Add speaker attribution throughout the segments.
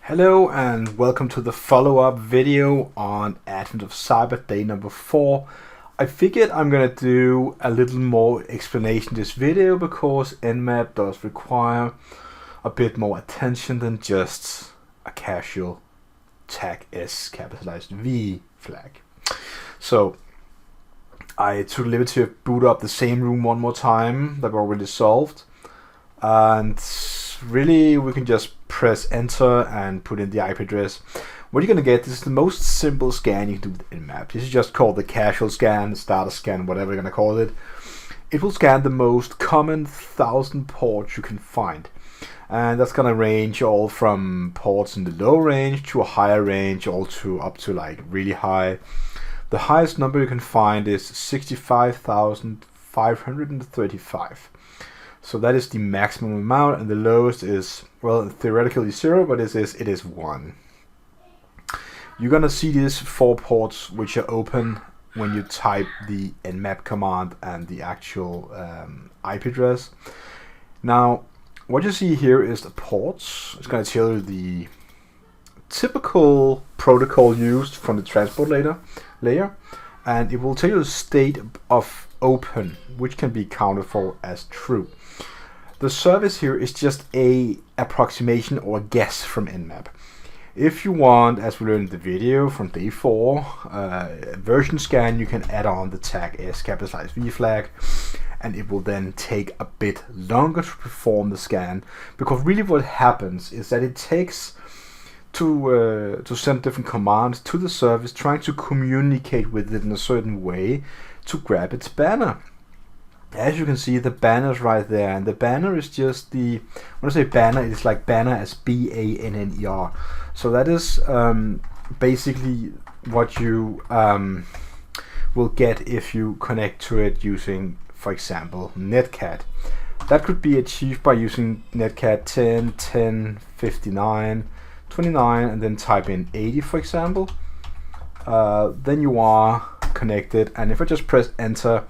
Speaker 1: Hello and welcome to the follow-up video on Advent of Cyber Day number 4. I figured I'm gonna do a little more explanation in this video because NMAP does require a bit more attention than just a casual tag S capitalized V flag. So I took the liberty of boot up the same room one more time that we already solved, and really we can just press enter and put in the IP address. What you're going to get, this is the most simple scan you can do with NMAP. This is just called the casual scan, the starter scan, whatever you're going to call it. It will scan the most common 1,000 ports you can find. And that's going to range all from ports in the low range to a higher range, all to up to like really high. The highest number you can find is 65,535. So that is the maximum amount, and the lowest is, well, theoretically 0, but it is 1. You're gonna see these 4 ports which are open when you type the NMAP command and the actual IP address. Now, what you see here is the ports. It's gonna tell you the typical protocol used from the transport layer, and it will tell you the state of open, which can be counted for as true. The service here is just a approximation or a guess from NMAP. If you want, as we learned in the video from day 4, version scan, you can add on the tag S capitalized V flag, and it will then take a bit longer to perform the scan, because really what happens is that it takes to send different commands to the service, trying to communicate with it in a certain way to grab its banner. As you can see, the banner is right there, and the banner is just the, when I say banner, it's like banner as BANNER. So that is basically what you will get if you connect to it using, for example, Netcat. That could be achieved by using Netcat 10, 10, 59, 29, and then type in 80, for example. Then you are connected, and if I just press enter,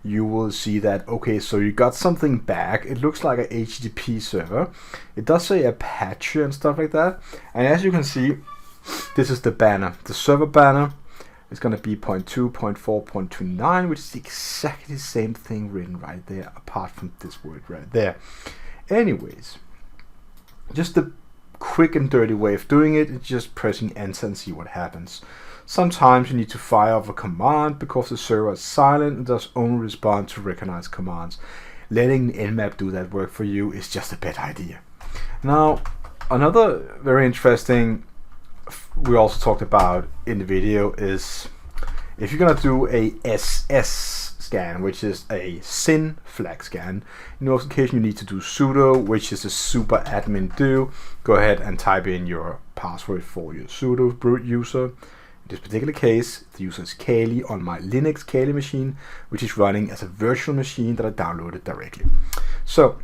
Speaker 1: you will see that, okay, so you got something back. It looks like a HTTP server. It does say Apache and stuff like that. And as you can see, this is the banner. The server banner is going to be 0.2, 0.4, 0.29, which is exactly the same thing written right there, apart from this word right there. Anyways, just the quick and dirty way of doing it is just pressing enter and see what happens. Sometimes you need to fire off a command because the server is silent and does only respond to recognized commands. Letting NMAP do that work for you is just a bad idea. Now, another very interesting we also talked about in the video is if you're gonna do a SS scan, which is a SYN flag scan. In most occasions you need to do sudo, which is a super admin do. Go ahead and type in your password for your sudo root user. In this particular case, the user is Kali on my Linux Kali machine, which is running as a virtual machine that I downloaded directly. So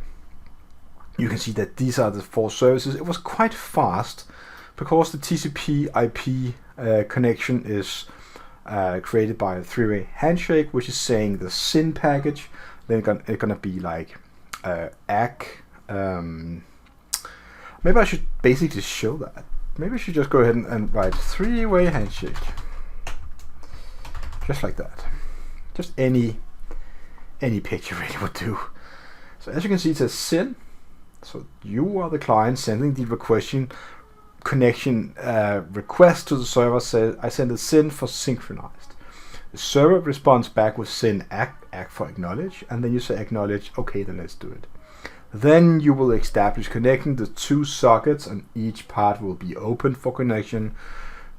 Speaker 1: you can see that these are the 4 services. It was quite fast because the TCP IP connection is created by a 3-way handshake, which is saying the SYN package. Then it's gonna be like ACK. Maybe I should basically show that. Maybe I should just go ahead and write 3-way handshake. Just like that. Just any picture really would do. So as you can see, it says SYN. So you are the client sending the connection request to the server. Says I send a SYN for synchronized. The server responds back with SYN ACK for acknowledge, and then you say acknowledge. Okay, then let's do it. Then you will establish connecting the 2 sockets, and each part will be open for connection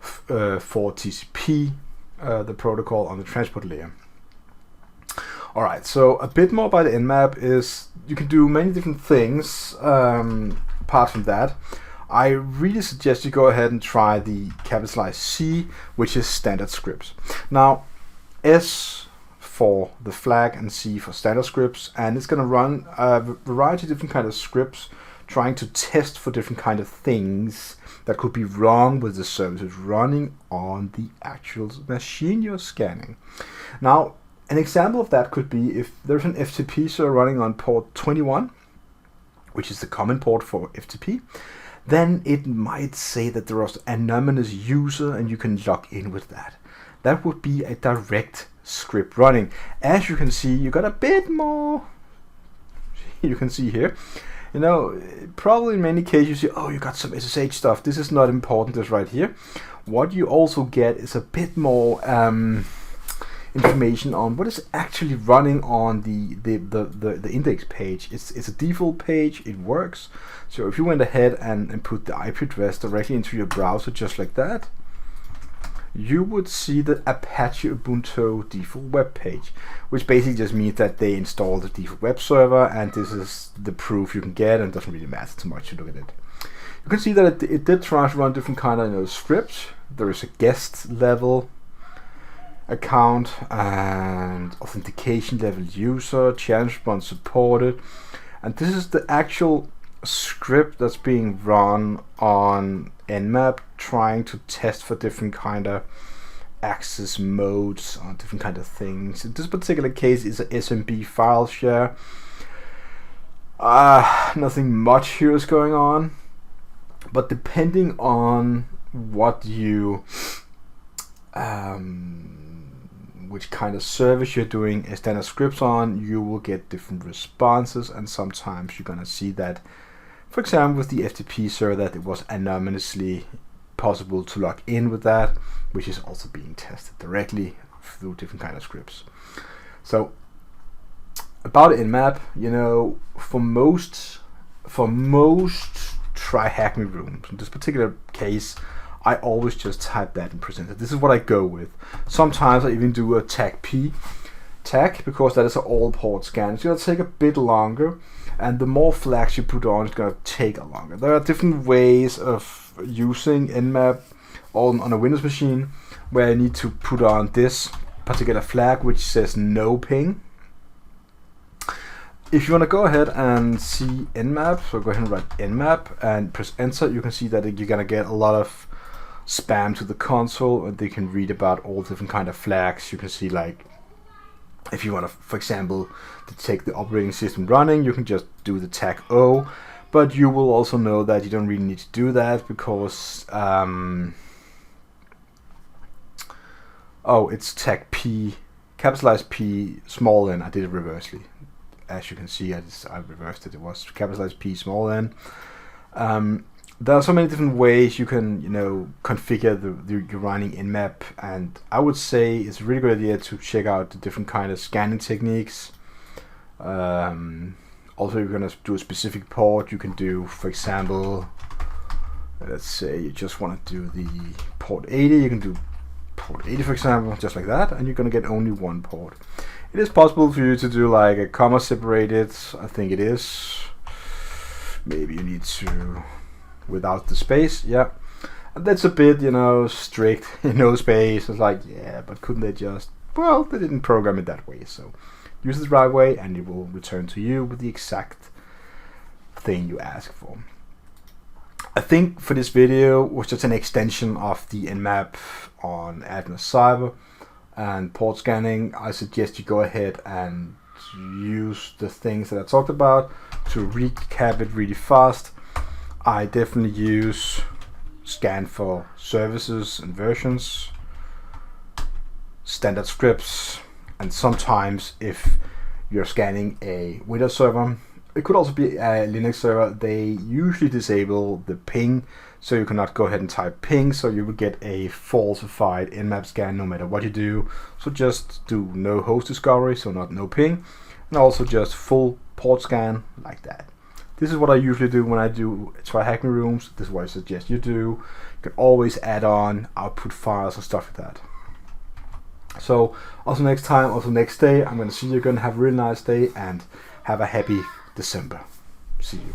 Speaker 1: for TCP, the protocol on the transport layer. Alright, so a bit more about the NMAP is you can do many different things apart from that. I really suggest you go ahead and try the capitalized C, which is standard scripts. Now, S for the flag and C for standard scripts, and it's going to run a variety of different kind of scripts trying to test for different kind of things that could be wrong with the services running on the actual machine you're scanning. Now, an example of that could be if there's an FTP server running on port 21, which is the common port for FTP, then it might say that there was an anonymous user and you can log in with that. That would be a direct script running. As you can see, you got a bit more. You can see here, you know, probably in many cases you see, oh, you got some SSH stuff. This is not important, this right here. What you also get is a bit more information on what is actually running on the index page. It's a default page, it works. So if you went ahead and put the IP address directly into your browser just like that, you would see the Apache Ubuntu default web page, which basically just means that they installed the default web server, and this is the proof you can get, and it doesn't really matter too much to look at it. You can see that it did try to run different kind of scripts. There is a guest level account and authentication level user, challenge response supported, and this is the actual script that's being run on NMAP, trying to test for different kind of access modes on different kind of things. In this particular case, it's a SMB file share. Nothing much here is going on, but depending on what you which kind of service you're doing a standard scripts on, you will get different responses, and sometimes you're gonna see that, for example, with the FTP server, that it was anonymously possible to log in with that, which is also being tested directly through different kind of scripts. So about NMAP, you know, for most TryHackMe rooms, in this particular case, I always just type that and present it. This is what I go with. Sometimes I even do a TAC-P tag, because that is an all port scan. It's going to take a bit longer, and the more flags you put on, it's going to take a longer. There are different ways of using NMAP on a Windows machine, where you need to put on this particular flag which says no ping. If you want to go ahead and see NMAP, so go ahead and write NMAP and press enter, you can see that you're going to get a lot of spam to the console, and they can read about all different kind of flags. You can see, like, if you want to, for example, to take the operating system running, you can just do the tag O, but you will also know that you don't really need to do that, because it's tag P, capitalized P, small n. I did it reversely. As you can see, I reversed it. It was capitalized P, small n. There are so many different ways you can, you know, configure your running NMAP, and I would say it's a really good idea to check out the different kind of scanning techniques. Also, you're gonna do a specific port. You can do, for example, let's say you just want to do the port 80. You can do port 80, for example, just like that, and you're gonna get only one port. It is possible for you to do like a comma separated. I think it is. Maybe you need to, without the space, yeah, and that's a bit, you know, strict. No space. It's like, yeah, but couldn't they just, well, they didn't program it that way, so use it the right way and it will return to you with the exact thing you ask for. I think for this video was just an extension of the NMAP on Admin Cyber and port scanning. I suggest you go ahead and use the things that I talked about. To recap it really fast, I definitely use scan for services and versions, standard scripts, and sometimes if you're scanning a Windows server, it could also be a Linux server, they usually disable the ping, so you cannot go ahead and type ping, so you will get a falsified NMAP scan no matter what you do. So just do no host discovery, so not no ping, and also just full port scan like that. This is what I usually do when I do TryHackMe rooms. This is what I suggest you do. You can always add on output files and stuff like that. So also next time, also next day, I'm going to see you again. Have a really nice day and have a happy December. See you.